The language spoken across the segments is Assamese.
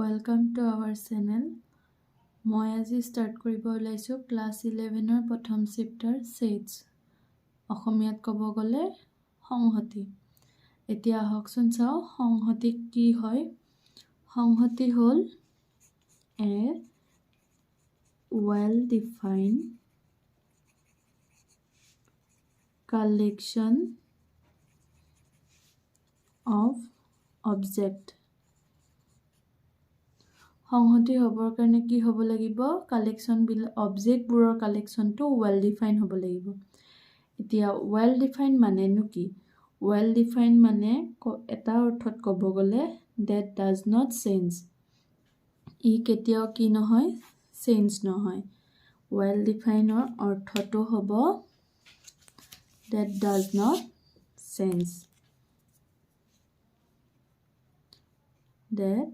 Welcome to our channel. মই আজি ষ্টাৰ্ট কৰিব ওলাইছোঁ ক্লাছ 11ৰ প্ৰথম চেপ্টাৰ ছেটছ অসমীয়াত ক'ব গ'লে সংহতি। এতিয়া আহকচোন চাওঁ সংহতি কি হয়। সংহতি হ'ল এ well defined collection of object। সংহতি হ'বৰ কাৰণে কি হ'ব লাগিব, অবজেক্টবোৰৰ কালেকশ্যনটো ৱেল ডিফাইন হ'ব লাগিব। এতিয়া ৱেল ডিফাইন মানেনো কি? ৱেল ডিফাইন মানে এটা অৰ্থত ক'ব গ'লে ডেট ডাজ নট চেঞ্জ। ই কেতিয়াও কি নহয়, চেঞ্জ নহয়। ৱেল ডিফাইনৰ অৰ্থটো হ'ব that does not change. That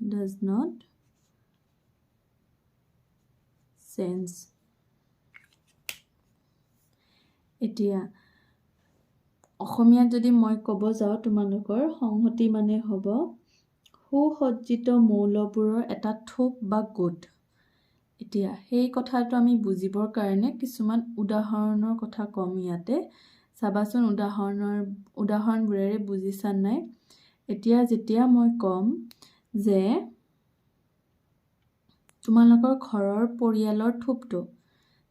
does not change। এতিয়া অসমীয়াত যদি মই ক'ব যাওঁ তোমালোকৰ সংহতি মানে হ'ব সুসজ্জিত মৌলবোৰৰ এটা থোপ বা গোট। এতিয়া সেই কথাটো আমি বুজিবৰ কাৰণে কিছুমান উদাহৰণৰ কথা ক'ম ইয়াতে। চাবাচোন উদাহৰণবোৰেৰে বুজিছা নাই। এতিয়া যেতিয়া মই ক'ম যে তোমালোকৰ ঘৰৰ পৰিয়ালৰ থোপটো,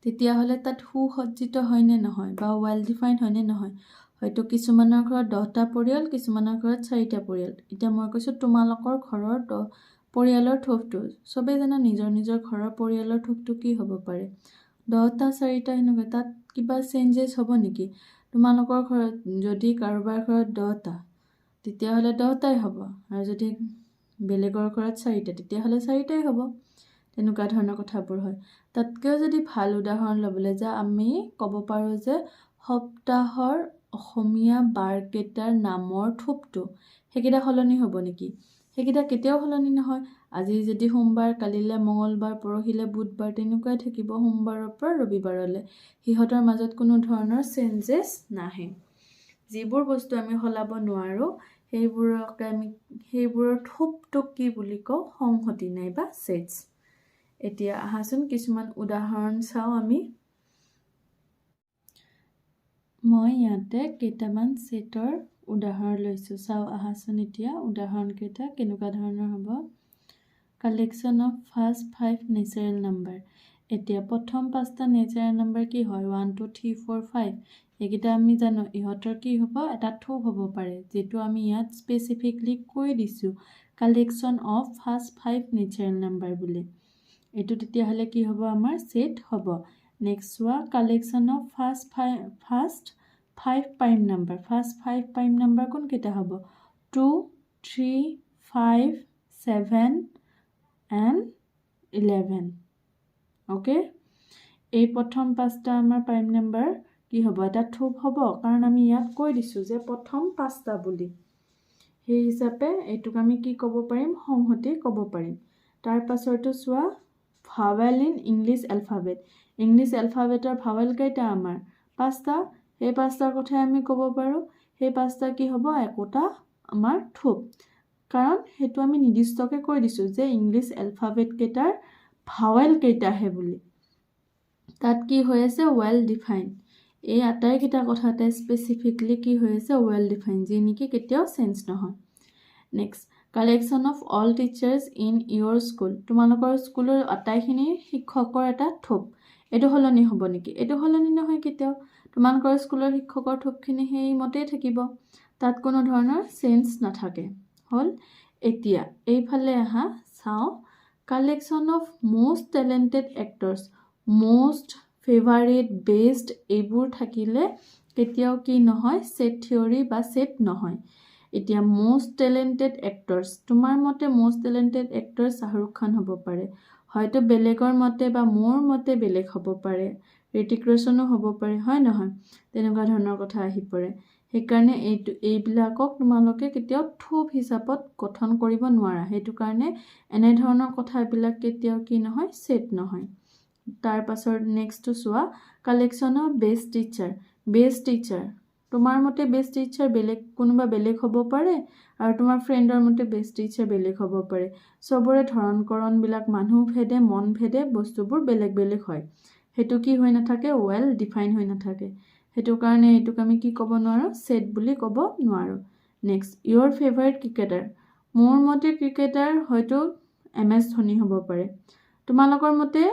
তেতিয়াহ'লে তাত সুসজ্জিত হয়নে নহয় বা ৱেল ডিফাইন হয়নে নহয়। হয়তো কিছুমানৰ ঘৰত 10টা পৰিয়াল, কিছুমানৰ ঘৰত 4টা পৰিয়াল। এতিয়া মই কৈছোঁ তোমালোকৰ ঘৰৰ পৰিয়ালৰ থোপটো, চবেই জানো নিজৰ নিজৰ ঘৰৰ পৰিয়ালৰ থোপটো কি হ'ব পাৰে, 10টা 4টা সেনেকুৱা। তাত কিবা চেঞ্জেছ হ'ব নেকি? তোমালোকৰ ঘৰত যদি কাৰোবাৰ ঘৰত 10টা তেতিয়াহ'লে 10টাই হ'ব, আৰু যদি বেলেগৰ ঘৰত 4টা তেতিয়াহ'লে 4টাই হ'ব। তেনেকুৱা ধৰণৰ কথাবোৰ হয়। তাতকৈও যদি ভাল উদাহৰণ ল'বলৈ যাওঁ, আমি ক'ব পাৰোঁ যে সপ্তাহৰ অসমীয়া বাৰকেইটাৰ নামৰ থোপটো, সেইকেইটা সলনি হ'ব নেকি? সেইকেইটা কেতিয়াও সলনি নহয়। আজি যদি সোমবাৰ, কালিলৈ মঙলবাৰ, পৰহিলৈ বুধবাৰ, তেনেকুৱাই থাকিব সোমবাৰৰ পৰা ৰবিবাৰলৈ। সিহঁতৰ মাজত কোনো ধৰণৰ চেঞ্জেছ নাহে। যিবোৰ বস্তু আমি সলাব নোৱাৰোঁ সেইবোৰৰ থোপটোক কি বুলি কওঁ? সংহতি নাইবা ছেটছ। এতিয়া আহাচোন কিছুমান উদাহৰণ চাওঁ আমি। মই ইয়াতে কেইটামান ছেটৰ উদাহৰণ লৈছোঁ, চাওঁ আহাচোন এতিয়া উদাহৰণকেইটা কেনেকুৱা ধৰণৰ হ'ব। Collection of first 5 natural number. এতিয়া প্ৰথম 5টা নেচাৰেল নাম্বাৰ কি হয়? 1 2 3 4 5। এইকেইটা আমি জানো ইহঁতৰ কি হ'ব, এটা থোপ হ'ব পাৰে, যিটো আমি ইয়াত স্পেচিফিকলি কৈ দিছোঁ collection of first 5 natural number বুলি। এইটো তেতিয়াহ'লে কি হ'ব, আমাৰ ছেট হ'ব। নেক্সট চোৱা collection of first 5 prime number. First 5 prime number কোনকেইটা হ'ব? 2 3 5 7 and 11। অ'কে, এই প্ৰথম 5টা আমাৰ প্ৰাইম নাম্বাৰ কি হ'ব, এটা থোপ হ'ব, কাৰণ আমি ইয়াত কৈ দিছোঁ যে প্ৰথম 5টা বুলি। সেই হিচাপে এইটোক আমি কি ক'ব পাৰিম, সংহতি ক'ব পাৰিম। তাৰ পাছৰটো চোৱা vowel in English alphabet. English এলফাবেটৰ ভাৱেল কেইটা আমাৰ? 5টা। সেই 5টাৰ কথাই আমি ক'ব পাৰোঁ। সেই 5টা কি হ'ব, একোটা আমাৰ থোপ, কাৰণ সেইটো আমি নিৰ্দিষ্টকৈ কৈ দিছোঁ যে ইংলিছ এলফাবেট কেইটাৰ ভাৱেল কেইটাহে বুলি। তাত কি হৈ আছে, ৱেল ডিফাইন। এই আটাইকেইটা কথাতে স্পেচিফিকলি কি হৈ আছে, ৱেল ডিফাইন, যি নেকি কেতিয়াও চেঞ্জ নহয়। Next collection of all teachers in your school. তোমালোকৰ স্কুলৰ আটাইখিনি শিক্ষকৰ এটা থোপ। এইটো সলনি হ'ব নেকি? এইটো সলনি নহয় কেতিয়াও। তোমালোকৰ স্কুলৰ শিক্ষকৰ থোপখিনি সেইমতেই থাকিব, তাত কোনো ধৰণৰ চেঞ্জ নাথাকে। হ'ল। এতিয়া এইফালে আহা, চাওঁ collection of most talented actors. Most, favourite, best এইবোৰ থাকিলে কেতিয়াও কি নহয়, ছেট থিয়ৰী বা ছেট নহয়। এতিয়া মষ্ট টেলেণ্টেড এক্টৰ্ছ, তোমাৰ মতে most talented actor Shahrukh Khan হ'ব পাৰে, হয়তো বেলেগৰ মতে বা মোৰ মতে বেলেগ হ'ব পাৰে, ঋতিক ৰোশনো হ'ব পাৰে, হয় নহয়? তেনেকুৱা ধৰণৰ কথা আহি পৰে। সেইকাৰণে এইবিলাকক তোমালোকে কেতিয়াও থোপ হিচাপত গঠন কৰিব নোৱাৰা। সেইটো কাৰণে এনেধৰণৰ কথাবিলাক কেতিয়াও কি নহয়, ছেট নহয়। তাৰ পাছৰ নেক্সটটো চোৱা collection of best teacher. Best teacher তোমাৰ মতে বেষ্ট টিচাৰ বেলেগ কোনোবা বেলেগ হ'ব পাৰে আৰু তোমাৰ ফ্ৰেণ্ডৰ মতে বেষ্ট টিচাৰ বেলেগ হ'ব পাৰে চবৰে ধৰণকৰণবিলাক মানুহ ভেদে মন ভেদে বস্তুবোৰ বেলেগ বেলেগ হয় সেইটো কি হৈ নাথাকে ৱেল ডিফাইন হৈ নাথাকে সেইটো কাৰণে এইটোক আমি কি ক'ব নোৱাৰো সেট বুলি ক'ব নোৱাৰো নেক্সট ইয়োৰ ফেভাৰিট ক্ৰিকেটাৰ মোৰ মতে ক্ৰিকেটাৰ হয়তো MS ধোনী হ'ব পাৰে তোমালোকৰ মতে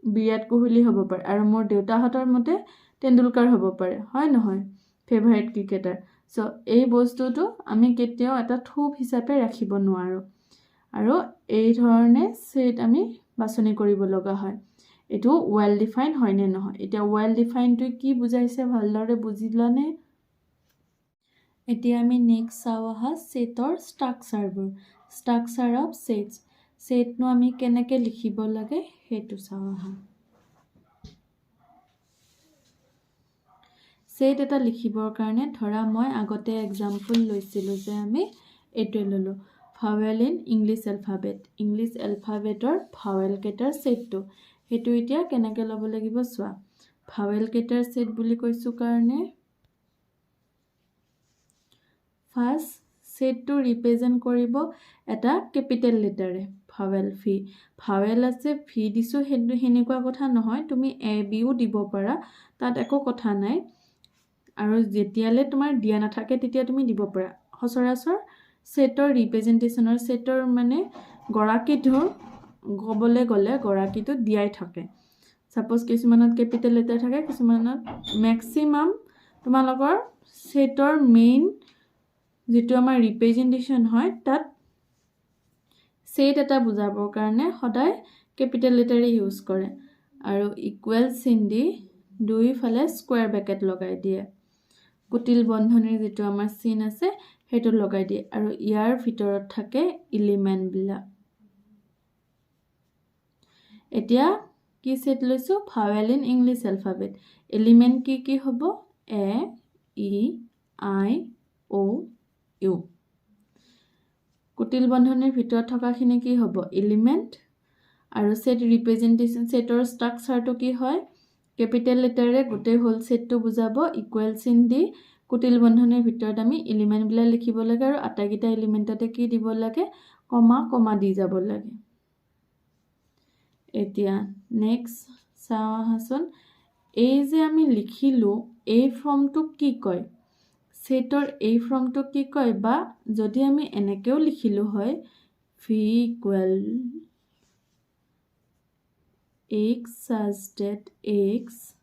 বিৰাট কোহলি হ'ব পাৰে আৰু মোৰ দেউতাহঁতৰ মতে তেণ্ডুলকাৰ হ'ব পাৰে হয় নহয় ফেভাৰিট ক্ৰিকেটাৰ সো এই বস্তুটো আমি কেতিয়াও এটা থূপ হিচাপে ৰাখিব নোৱাৰো আৰু এই ধৰণে সেট আমি বাছনি কৰিব লগা হয় এটো ৱেল ডিফাইন হয় নে নহয় এতিয়া ৱেল ডিফাইনটো কি বুজাইছে ভালদৰে বুজিলানে এতিয়া আমি নেক্সট চাও আহা সেটৰ ষ্ট্ৰাকচাৰ অফ সেটস সেটনো আমি কেনেকৈ লিখিব লাগে সেইটো চাও আহা সেট এটা লিখিবৰ কাৰণে ধৰা মই আগতে এক্সাম্পল লৈছিলো যে আমি এইটো ললো ভাৱেল ইন ইংলিছ এলফাবেটৰ ভাৱেল কেটাৰ সেটটো হেতু এতিয়া কেনেকৈ ল'ব লাগিব চোৱা ভাৱেল কেটাৰ সেট বুলি কৈছো কাৰণে ফাৰ্স্ট সেটটো ৰিপ্ৰেজেন্ট কৰিব এটা ক্যাপিটেল লেটাৰে ভাৱেল আছে ভি দিছো হেনেকুৱা কথা নহয় তুমি এ বিও দিব পাৰা তাত একো কথা নাই আৰু যেতিয়ালে তোমাৰ দিয়া নাথাকে তেতিয়া তুমি দিব পাৰা সচৰাচৰ সেটৰ ৰিপ্ৰেজেন্টেশনৰ সেটৰ মানে গৰাকীটো ক'বলে গলে গৰাকীটো দিয়াই থাকে সাপোজ কিছুমানত ক্যাপিটেল লেটাৰ থাকে কিছুমানত ম্যাক্সিমাম তোমালোকৰ সেটৰ মেইন যেটো আমাৰ ৰিপ্ৰেজেন্টেশন হয় তাত সেট এটা বুজাবৰ কাৰণে সদায় ক্যাপিটেল লেটাৰে ইউজ কৰে আৰু ইকুৱেল চিন দি দুইফালে স্কয়াৰ ব্ৰেকেট লগাই দিয়ে কুটিল বন্ধনীৰ যেটো আমাৰ চিন আছে হেতু লগাই দিয়ে আৰু ইয়াৰ ভিতৰত থাকে এলিমেন্ট বিলাক এতিয়া কি সেট লৈছো vowel in English alphabet element কি হ'ব এ ই আই ও ইউ কুটিল বন্ধনীৰ ভিতৰত থকাখিনি কি হ'ব এলিমেন্ট আৰু সেট ৰিপ্ৰেজেন্টেশন সেটৰ ষ্ট্ৰাকচাৰটো কি হয় ক্যাপিটেল লেটাৰে গোটেই হোল সেটটো বুজাব ইকুৱেল চিন দি কুটিল বন্ধনীৰ ভিতৰত আমি এলিমেন্ট বিলা লিখিব লাগে আৰু আটাইকিটা এলিমেন্টতে কি দিব লাগে কমা দি যাব লাগে এতিয়া নেক্সট চাও আহাচোন এই যে আমি লিখিলো এই ফৰ্মটো কি কয় সেটৰ এই ফৰ্মটো কি কয় বা যদি আমি এনেকেও লিখিলো হয় v equal x such that x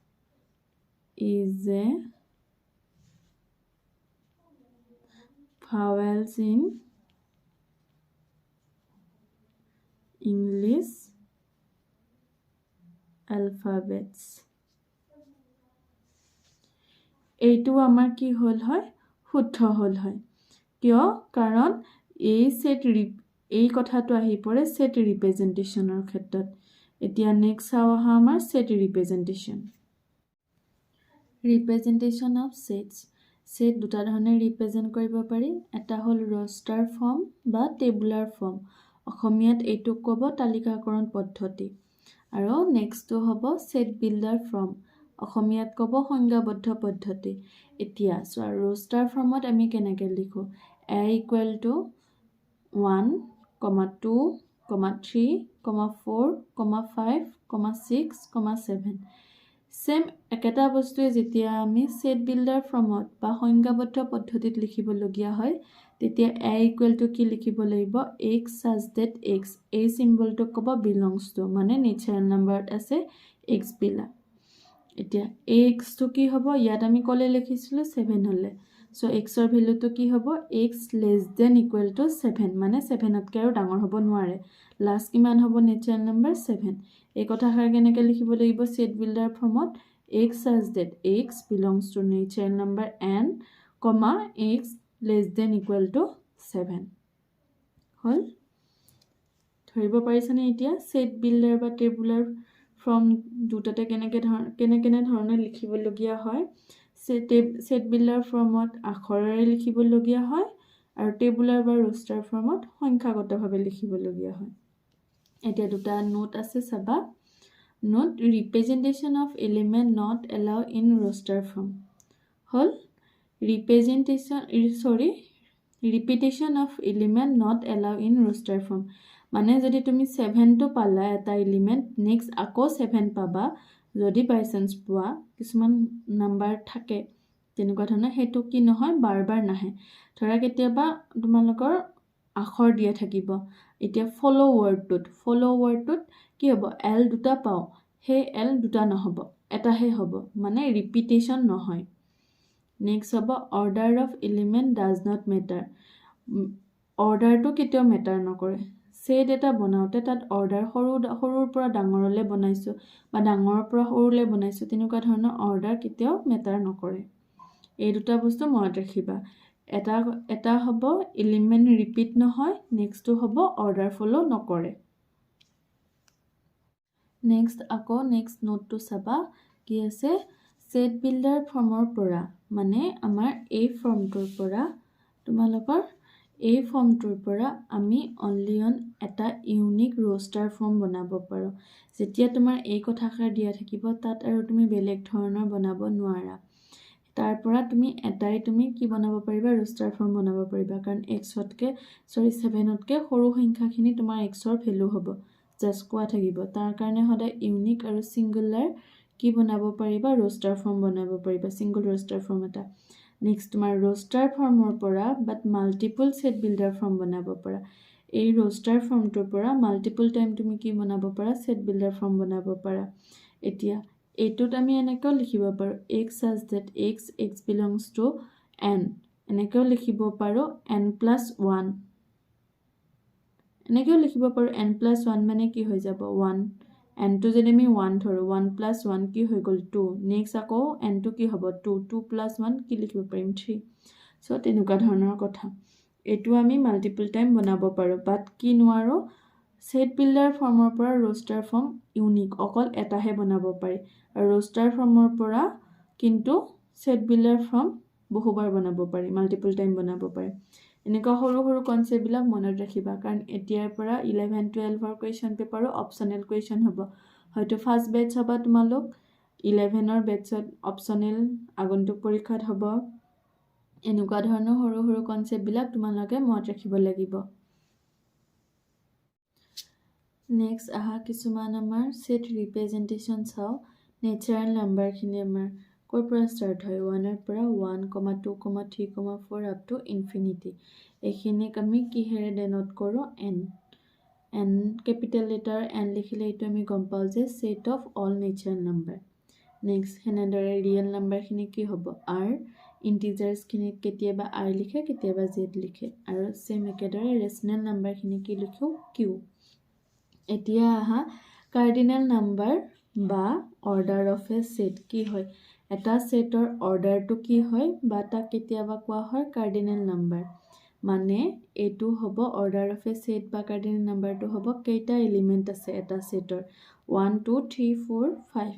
is a vowels in English alphabets এইটো আমাৰ কি হল হয় শুদ্ধ হল হয় কিয় কাৰণ এই সেট এই কথাটো আহি পৰে সেট ৰিপ্ৰেজেন্টেশনৰ ক্ষেত্ৰত এতিয়া নেক্সট চাও আহা আমাৰ সেট ৰিপ্ৰেজেন্টেশন অফ সেটস সেট দুটা ধৰণে ৰিপ্ৰেজেন্ট কৰিব পাৰি এটা হল ৰস্টাৰ ফৰ্ম বা টেবুলাৰ ফৰ্ম অসমীয়াত এইটো ক'ব তালিকাকৰণ পদ্ধতি আৰু নেক্সটটো হ'ব সেট বিল্ডাৰ ফৰ্ম অসমীয়াত ক'ব সংজ্ঞাবদ্ধ পদ্ধতি এতিয়া সো ৰস্টাৰ ফৰ্মত আমি কেনেকৈ লিখো a equal to 1, 2, 3, 4, 5, 6, 7 সেম একেটা বস্তুৱে যেতিয়া আমি সেট বিল্ডাৰ ফৰ্মত বা সংজ্ঞাবদ্ধ পদ্ধতিত লিখিব লগিয়া হয় তেতিয়া a equal to কি লিখিব লাগিব x such that x এই সিম্বলটো ক'ব belongs to মানে নেচাৰেল নাম্বাৰত আছে x বিলা এতিয়া x টো কি হ'ব ইয়াত আমি কলে লিখিছিলো 7 হলে সো x ৰ ভ্যালুটো কি হ'ব x less than equal to 7 মানে 7 তকৈ আৰু ডাঙৰ হ'ব নোৱাৰে লাষ্ট কিমান হ'ব নেচাৰেল নাম্বাৰ 7 এই কথাষাৰ কেনেকৈ লিখিব লাগিব সেট বিল্ডাৰ ফৰ্মত x such that x belongs to natural number n, x less than equal to 7 হল ধৰিব পাৰিছানে এতিয়া সেট বিল্ডাৰ বা টেবুলাৰ ফৰ্ম দুটাতে কেনে ধৰণে লিখিব লগিয়া হয় সেট বিল্ডাৰ ফৰ্মত আখৰেৰে লিখিব লগিয়া হয় আৰু টেবুলাৰ বা ৰস্টাৰ ফৰ্মত সংখ্যাগতভাৱে লিখিব লগিয়া হয় এতিয়া দুটা নোট আছে চাবা note representation of element not allowed in roster form হল repetition of element not allow in roster form. মানে যদি তুমি 7টো পালা এটা এলিমেণ্ট, নেক্সট আকৌ 7 পাবা, যদি বাই চান্স পোৱা, কিছুমান নাম্বাৰ থাকে তেনেকুৱা ধৰণৰ, সেইটো কি নহয়, বাৰ বাৰ নাহে। ধৰা কেতিয়াবা তোমালোকৰ আখৰ দিয়া থাকিব, এতিয়া ফ'ল' ৱৰ্ডটোত কি হ'ব, এল দুটা পাওঁ, সেই এল দুটা নহ'ব, এটাহে হ'ব, মানে ৰিপিটেশ্যন নহয়। নেক্সট হ'ব order of element does not matter. অৰ্ডাৰটো কেতিয়াও মেটাৰ নকৰে। ছেট এটা বনাওঁতে তাত অৰ্ডাৰ সৰুৰ পৰা ডাঙৰলৈ বনাইছোঁ বা ডাঙৰৰ পৰা সৰুলৈ বনাইছোঁ, তেনেকুৱা ধৰণৰ অৰ্ডাৰ কেতিয়াও মেটাৰ নকৰে। এই দুটা বস্তু মনত ৰাখিবা। এটা হ'ব এলিমেণ্ট ৰিপিট নহয়, নেক্সটটো হ'ব অৰ্ডাৰ ফ'ল' নকৰে। নেক্সট নোটটো চাবা, কি আছে, ছেট বিল্ডাৰ ফৰ্মৰ পৰা, মানে আমাৰ এই ফৰ্মটোৰ পৰা আমি অনলি অন এটা ইউনিক ৰোষ্টাৰ ফৰ্ম বনাব পাৰোঁ। যেতিয়া তোমাৰ এই কথাষাৰ দিয়া থাকিব, তাত আৰু তুমি বেলেগ ধৰণৰ বনাব নোৱাৰা। তাৰ পৰা তুমি কি বনাব পাৰিবা, ৰোষ্টাৰ ফৰ্ম বনাব পাৰিবা, কাৰণ 7তকৈ সৰু সংখ্যাখিনি তোমাৰ এক্সৰ ভেলু হ'ব, জাষ্ট কোৱা থাকিব। তাৰ কাৰণে সদায় ইউনিক আৰু ছিংগুলাৰ কি বনাব পাৰিবা, ৰোষ্টাৰ ফৰ্ম বনাব পাৰিবা, ছিংগুল ৰোষ্টাৰ ফৰ্ম এটা। নেক্সট তোমাৰ ৰোষ্টাৰ ফৰ্মৰ পৰা বাট মাল্টিপুল ছেট বিল্ডাৰ ফৰ্ম বনাব পাৰা। এই ৰোষ্টাৰ ফৰ্মটোৰ পৰা মাল্টিপুল টাইম তুমি কি বনাব পাৰা, ছেট বিল্ডাৰ ফৰ্ম বনাব পাৰা। এতিয়া এইটোত আমি এনেকৈও লিখিব পাৰোঁ, x such that x belongs to n, এনেকৈও লিখিব পাৰোঁ n+1, এনেকৈও লিখিব পাৰোঁ n+1 মানে কি হৈ যাব 1, nটো যদি আমি 1 ধৰোঁ, 1+1 কি হৈ গ'ল 2, নেক্সট আকৌ nটো কি হ'ব 2, 2+1 কি লিখিব পাৰিম 3। চ' তেনেকুৱা ধৰণৰ কথা। এইটো আমি মাল্টিপুল টাইম বনাব পাৰোঁ, বাট কি নোৱাৰোঁ, ছেট বিল্ডাৰ ফৰ্মৰ পৰা ৰোষ্টাৰ ফৰ্ম ইউনিক, অকল এটাহে বনাব পাৰি। আৰু ৰোষ্টাৰ ফৰ্মৰ পৰা কিন্তু ছেট বিল্ডাৰ ফৰ্ম বহুবাৰ বনাব পাৰি, মাল্টিপুল টাইম বনাব পাৰি। এনেকুৱা সৰু কনচেপ্টবিলাক মনত ৰাখিবা, কাৰণ এতিয়াৰ পৰা 11-12ৰ কুৱেশ্যন পেপাৰো অপশ্যনেল কুৱেশ্যন হ'ব। হয়তো ফাৰ্ষ্ট বেটছ হ'ব তোমালোক, 11ৰ বেটছত অপশ্যনেল আগন্তুক পৰীক্ষাত হ'ব। এনেকুৱা ধৰণৰ সৰু কনচেপ্টবিলাক তোমালোকে মনত ৰাখিব লাগিব। নেক্সট আহা কিছুমান আমাৰ ছেট ৰিপ্ৰেজেণ্টেশ্যন চাওঁ। নেচাৰেল নাম্বাৰখিনি আমাৰ ক'ৰ পৰা ষ্টাৰ্ট হয়, 1ৰ পৰা 1, 2, 3, 4 আপ টু ইনফিনিটি। এইখিনিক আমি কিহেৰে ডেন'ট কৰোঁ, n কেপিটেল লেটাৰ n লিখিলে এইটো আমি গম পাওঁ যে set of all natural number. Next সেনেদৰে ৰিয়েল নাম্বাৰখিনি কি হ'ব, r, ইণ্টিজাৰ্ছখিনিত কেতিয়াবা r লিখে, কেতিয়াবা z লিখে, আৰু ছেম একেদৰে ৰেচনেল নাম্বাৰখিনি কি লিখোঁ, q। এতিয়া আহা কাৰ্ডিনেল নাম্বাৰ বা অৰ্ডাৰ অফ এ ছেট কি হয়, এটা ছেটৰ অৰ্ডাৰটো কি হয়, বা তাক কেতিয়াবা কোৱা হয় কাৰ্ডিনেল নাম্বাৰ। মানে এইটো হ'ব অৰ্ডাৰ অফ এ ছেট বা কাৰ্ডিনেল নাম্বাৰটো হ'ব কেইটা এলিমেণ্ট আছে এটা ছেটৰ, 1, 2, 3, 4, 5।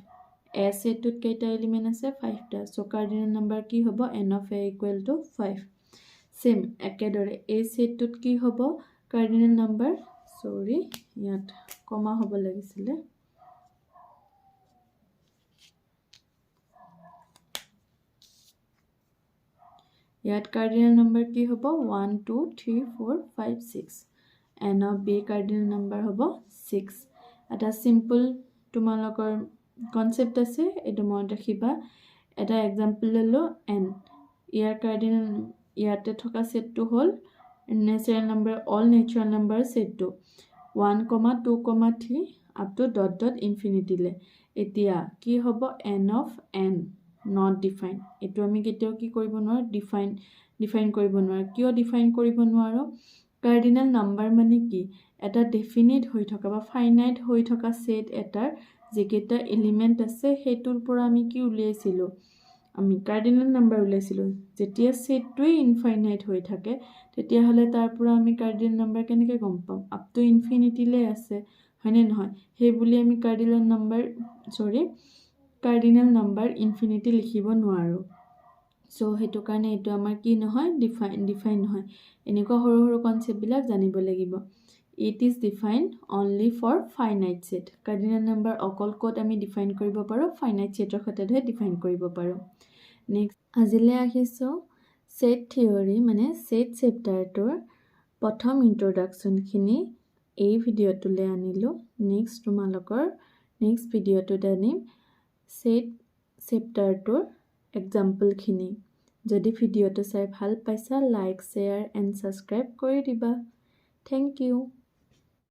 এ ছেটটোত কেইটা এলিমেণ্ট আছে, 5টা। চ' কাৰ্ডিনেল নাম্বাৰ কি হ'ব, n of a = 5। ছেম একেদৰে এই ছেটটোত কি হ'ব কাৰ্ডিনেল নাম্বাৰ, ইয়াত কমা হ'ব লাগিছিলে, ইয়াত কাৰ্ডিনেল নাম্বাৰ কি হ'ব 1, 2, 3, 4, 5, 6। n of b cardinal number হ'ব 6। এটা চিম্পল তোমালোকৰ কনচেপ্ট আছে, এইটো মনত ৰাখিবা। এটা এক্সাম্পল ল'লোঁ n, ইয়াতে থকা ছেটটো হ'ল natural number, all natural number ছেটটো 1, 2, 3 আপ টু ... ইনফিনিটিলে। এতিয়া কি হ'ব, n of n not define. এইটো আমি কেতিয়াও কি কৰিব নোৱাৰোঁ, ডিফাইন কৰিব নোৱাৰোঁ। কিয় ডিফাইন কৰিব নোৱাৰোঁ, কাৰ্ডিনেল নাম্বাৰ মানে কি, এটা ডেফিনিট হৈ থকা বা ফাইনাইট হৈ থকা ছেট এটাৰ যিকেইটা এলিমেণ্ট আছে সেইটোৰ পৰা আমি কি উলিয়াইছিলোঁ, আমি কাৰ্ডিনেল নাম্বাৰ উলিয়াইছিলোঁ। যেতিয়া ছেটটোৱেই ইনফাইনাইট হৈ থাকে তেতিয়াহ'লে তাৰ পৰা আমি কাৰ্ডিনেল নাম্বাৰ কেনেকৈ গম পাম, আপ টু ইনফিনিটিলৈ আছে, হয়নে নহয়। সেইবুলি আমি কাৰ্ডিনেল নাম্বাৰ ইনফিনিটি লিখিব নোৱাৰোঁ। চ' সেইটো কাৰণে এইটো আমাৰ কি নহয়, ডিফাইন নহয়। এনেকুৱা সৰু কনচেপ্টবিলাক জানিব লাগিব। It is define only for finite set. Cardinal number অকল ক'ত আমি ডিফাইন কৰিব পাৰোঁ, ফাইনাইট ছেটৰ ক্ষেত্ৰতহে ডিফাইন কৰিব পাৰোঁ। নেক্সট আজিলৈ আহিছোঁ। ছেট থিয়ৰী মানে ছেট চেপ্টাৰটোৰ প্ৰথম ইন্ট্ৰডাকশ্যনখিনি এই ভিডিঅ'টোলৈ আনিলোঁ। নেক্সট তোমালোকৰ নেক্সট ভিডিঅ'টোত আনিম ছেট চেপ্টাৰটোৰ এক্সাম্পলখিনি। যদি ভিডিঅ'টো চাই ভাল পাইছা লাইক শ্বেয়াৰ এণ্ড ছাবস্ক্ৰাইব কৰি দিবা। Thank U.